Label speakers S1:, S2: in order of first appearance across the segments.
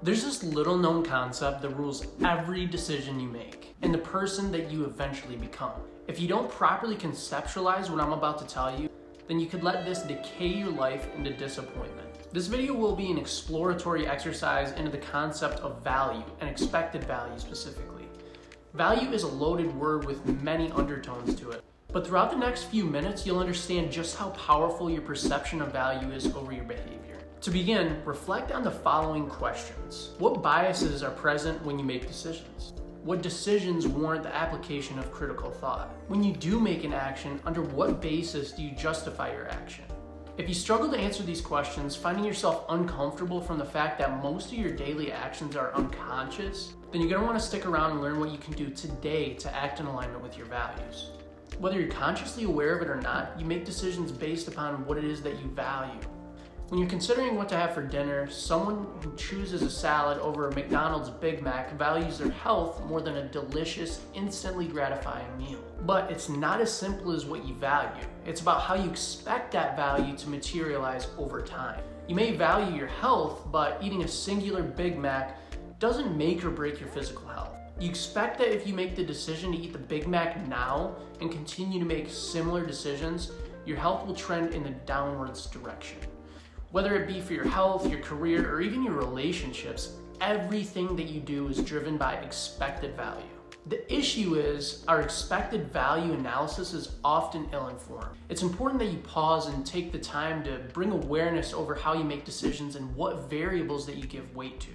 S1: There's this little known concept that rules every decision you make and the person that you eventually become. If you don't properly conceptualize what I'm about to tell you, then you could let this decay your life into disappointment. This video will be an exploratory exercise into the concept of value and expected value specifically. Value is a loaded word with many undertones to it, but throughout the next few minutes, you'll understand just how powerful your perception of value is over your behavior. To begin, reflect on the following questions. What biases are present when you make decisions? What decisions warrant the application of critical thought? When you do make an action, under what basis do you justify your action? If you struggle to answer these questions, finding yourself uncomfortable from the fact that most of your daily actions are unconscious, then you're going to want to stick around and learn what you can do today to act in alignment with your values. Whether you're consciously aware of it or not, you make decisions based upon what it is that you value. When you're considering what to have for dinner, someone who chooses a salad over a McDonald's Big Mac values their health more than a delicious, instantly gratifying meal. But it's not as simple as what you value. It's about how you expect that value to materialize over time. You may value your health, but eating a singular Big Mac doesn't make or break your physical health. You expect that if you make the decision to eat the Big Mac now and continue to make similar decisions, your health will trend in a downwards direction. Whether it be for your health, your career, or even your relationships, everything that you do is driven by expected value. The issue is our expected value analysis is often ill-informed. It's important that you pause and take the time to bring awareness over how you make decisions and what variables that you give weight to.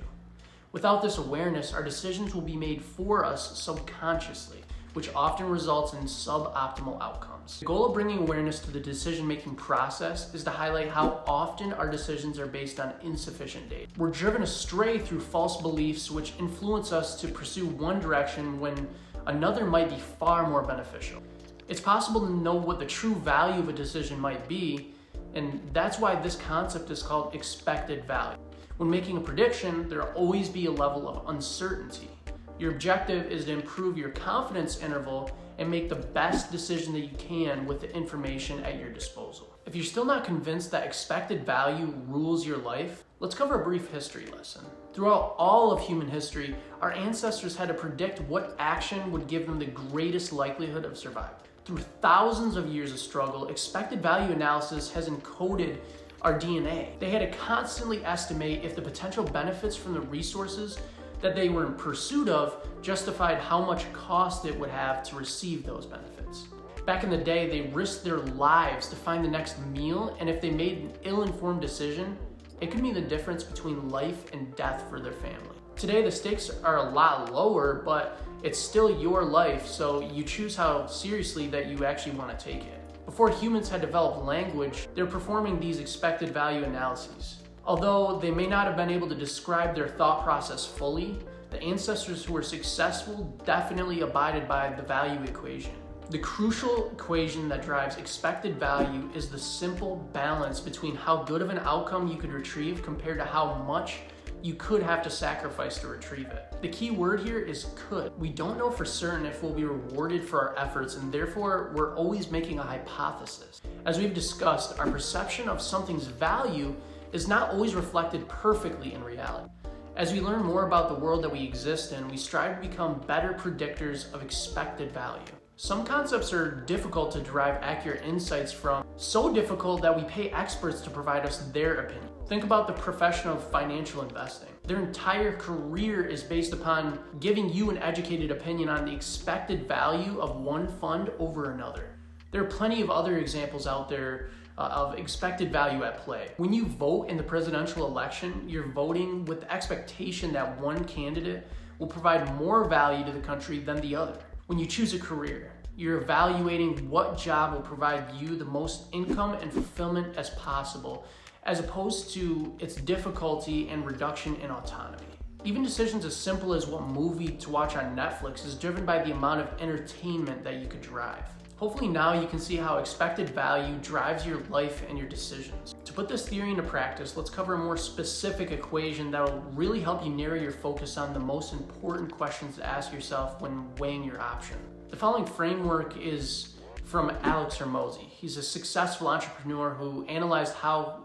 S1: Without this awareness, our decisions will be made for us subconsciously, which often results in suboptimal outcomes. The goal of bringing awareness to the decision-making process is to highlight how often our decisions are based on insufficient data. We're driven astray through false beliefs which influence us to pursue one direction when another might be far more beneficial. It's possible to know what the true value of a decision might be, and that's why this concept is called expected value. When making a prediction, there will always be a level of uncertainty. Your objective is to improve your confidence interval and make the best decision that you can with the information at your disposal. If you're still not convinced that expected value rules your life, let's cover a brief history lesson. Throughout all of human history, our ancestors had to predict what action would give them the greatest likelihood of survival. Through thousands of years of struggle, expected value analysis has encoded our DNA. They had to constantly estimate if the potential benefits from the resources that they were in pursuit of justified how much cost it would have to receive those benefits. Back in the day, they risked their lives to find the next meal, and if they made an ill-informed decision, it could mean the difference between life and death for their family. Today, the stakes are a lot lower, but it's still your life, so you choose how seriously that you actually want to take it. Before humans had developed language, they're performing these expected value analyses. Although they may not have been able to describe their thought process fully, the ancestors who were successful definitely abided by the value equation. The crucial equation that drives expected value is the simple balance between how good of an outcome you could retrieve compared to how much you could have to sacrifice to retrieve it. The key word here is could. We don't know for certain if we'll be rewarded for our efforts, and therefore we're always making a hypothesis. As we've discussed, our perception of something's value is not always reflected perfectly in reality. As we learn more about the world that we exist in, we strive to become better predictors of expected value. Some concepts are difficult to derive accurate insights from, so difficult that we pay experts to provide us their opinion. Think about the profession of financial investing. Their entire career is based upon giving you an educated opinion on the expected value of one fund over another. There are plenty of other examples out there of expected value at play. When you vote in the presidential election, you're voting with the expectation that one candidate will provide more value to the country than the other. When you choose a career, you're evaluating what job will provide you the most income and fulfillment as possible, as opposed to its difficulty and reduction in autonomy. Even decisions as simple as what movie to watch on Netflix is driven by the amount of entertainment that you could derive. Hopefully now you can see how expected value drives your life and your decisions. To put this theory into practice, let's cover a more specific equation that will really help you narrow your focus on the most important questions to ask yourself when weighing your option. The following framework is from Alex Hormozi. He's a successful entrepreneur who analyzed how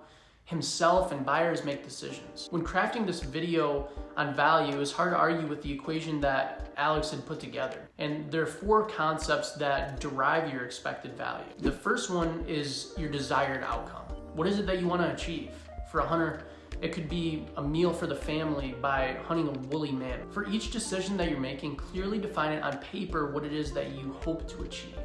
S1: himself and buyers make decisions. When crafting this video on value, it's hard to argue with the equation that Alex had put together. And there are 4 concepts that derive your expected value. The first one is your desired outcome. What is it that you want to achieve? For a hunter, it could be a meal for the family by hunting a woolly mammoth. For each decision that you're making, clearly define it on paper what it is that you hope to achieve.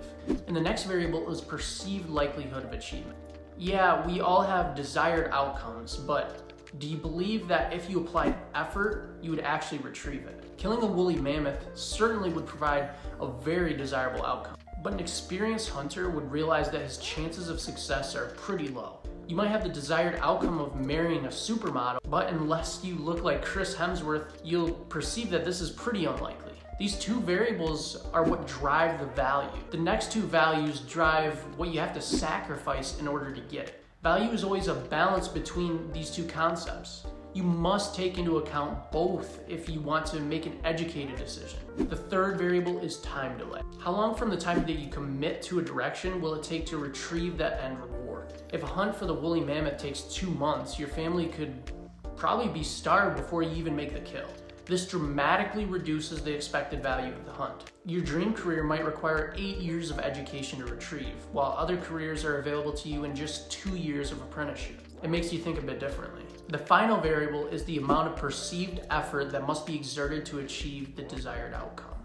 S1: And the next variable is perceived likelihood of achievement. Yeah, we all have desired outcomes, but do you believe that if you applied effort, you would actually retrieve it? Killing a woolly mammoth certainly would provide a very desirable outcome, but an experienced hunter would realize that his chances of success are pretty low. You might have the desired outcome of marrying a supermodel, but unless you look like Chris Hemsworth, you'll perceive that this is pretty unlikely. These 2 variables are what drive the value. The next 2 values drive what you have to sacrifice in order to get it. Value is always a balance between these 2 concepts. You must take into account both if you want to make an educated decision. The third variable is time delay. How long from the time that you commit to a direction will it take to retrieve that end reward? If a hunt for the woolly mammoth takes 2 months, your family could probably be starved before you even make the kill. This dramatically reduces the expected value of the hunt. Your dream career might require 8 years of education to retrieve, while other careers are available to you in just 2 years of apprenticeship. It makes you think a bit differently. The final variable is the amount of perceived effort that must be exerted to achieve the desired outcome.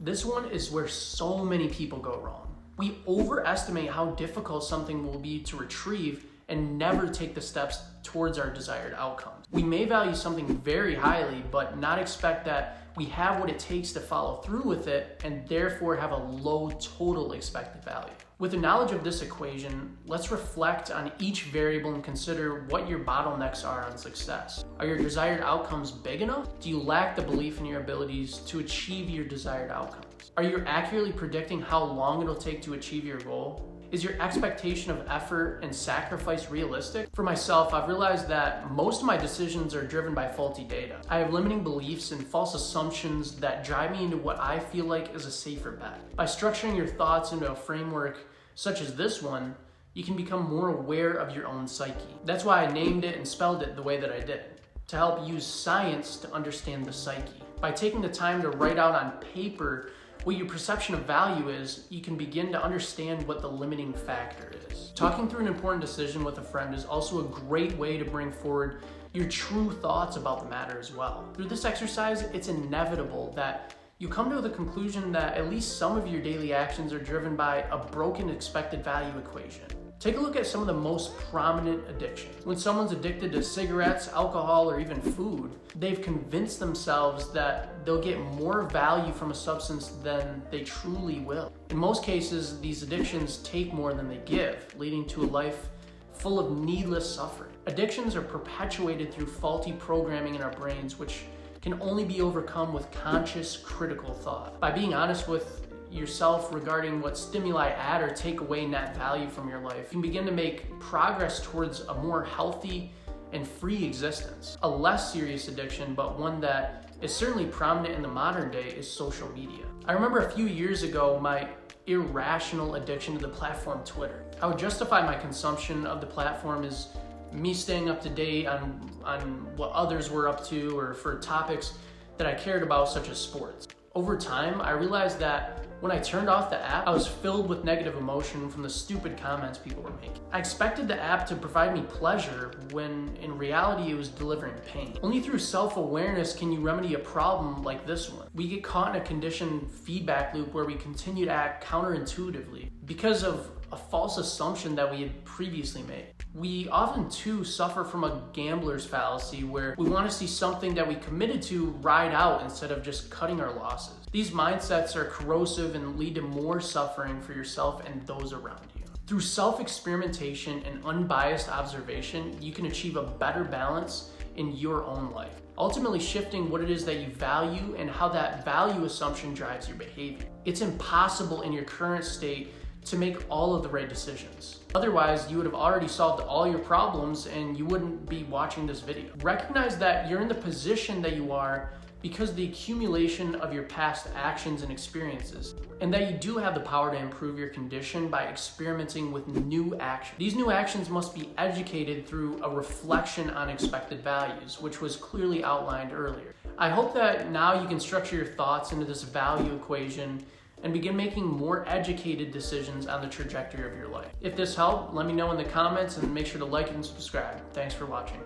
S1: This one is where so many people go wrong. We overestimate how difficult something will be to retrieve and never take the steps towards our desired outcomes. We may value something very highly, but not expect that we have what it takes to follow through with it and therefore have a low total expected value. With the knowledge of this equation, let's reflect on each variable and consider what your bottlenecks are on success. Are your desired outcomes big enough? Do you lack the belief in your abilities to achieve your desired outcomes? Are you accurately predicting how long it'll take to achieve your goal? Is your expectation of effort and sacrifice realistic? For myself, I've realized that most of my decisions are driven by faulty data. I have limiting beliefs and false assumptions that drive me into what I feel like is a safer bet. By structuring your thoughts into a framework such as this one, you can become more aware of your own psyche. That's why I named it and spelled it the way that I did, to help use science to understand the psyche. By taking the time to write out on paper what your perception of value is, you can begin to understand what the limiting factor is. Talking through an important decision with a friend is also a great way to bring forward your true thoughts about the matter as well. Through this exercise, it's inevitable that you come to the conclusion that at least some of your daily actions are driven by a broken expected value equation. Take a look at some of the most prominent addictions. When someone's addicted to cigarettes, alcohol, or even food, they've convinced themselves that they'll get more value from a substance than they truly will. In most cases, these addictions take more than they give, leading to a life full of needless suffering. Addictions are perpetuated through faulty programming in our brains, which can only be overcome with conscious, critical thought. By being honest with yourself regarding what stimuli add or take away net value from your life, you can begin to make progress towards a more healthy and free existence. A less serious addiction, but one that is certainly prominent in the modern day, is social media. I remember a few years ago my irrational addiction to the platform Twitter. I would justify my consumption of the platform as me staying up to date on what others were up to, or for topics that I cared about, such as sports. Over time, I realized that when I turned off the app, I was filled with negative emotion from the stupid comments people were making. I expected the app to provide me pleasure when in reality it was delivering pain. Only through self-awareness can you remedy a problem like this one. We get caught in a conditioned feedback loop where we continue to act counterintuitively because of a false assumption that we had previously made. We often too suffer from a gambler's fallacy where we want to see something that we committed to ride out instead of just cutting our losses. These mindsets are corrosive and lead to more suffering for yourself and those around you. Through self-experimentation and unbiased observation, you can achieve a better balance in your own life, ultimately shifting what it is that you value and how that value assumption drives your behavior. It's impossible in your current state to make all of the right decisions. Otherwise, you would have already solved all your problems and you wouldn't be watching this video. Recognize that you're in the position that you are because of the accumulation of your past actions and experiences, and that you do have the power to improve your condition by experimenting with new actions. These new actions must be educated through a reflection on expected values, which was clearly outlined earlier. I hope that now you can structure your thoughts into this value equation and begin making more educated decisions on the trajectory of your life. If this helped, let me know in the comments and make sure to like and subscribe. Thanks for watching.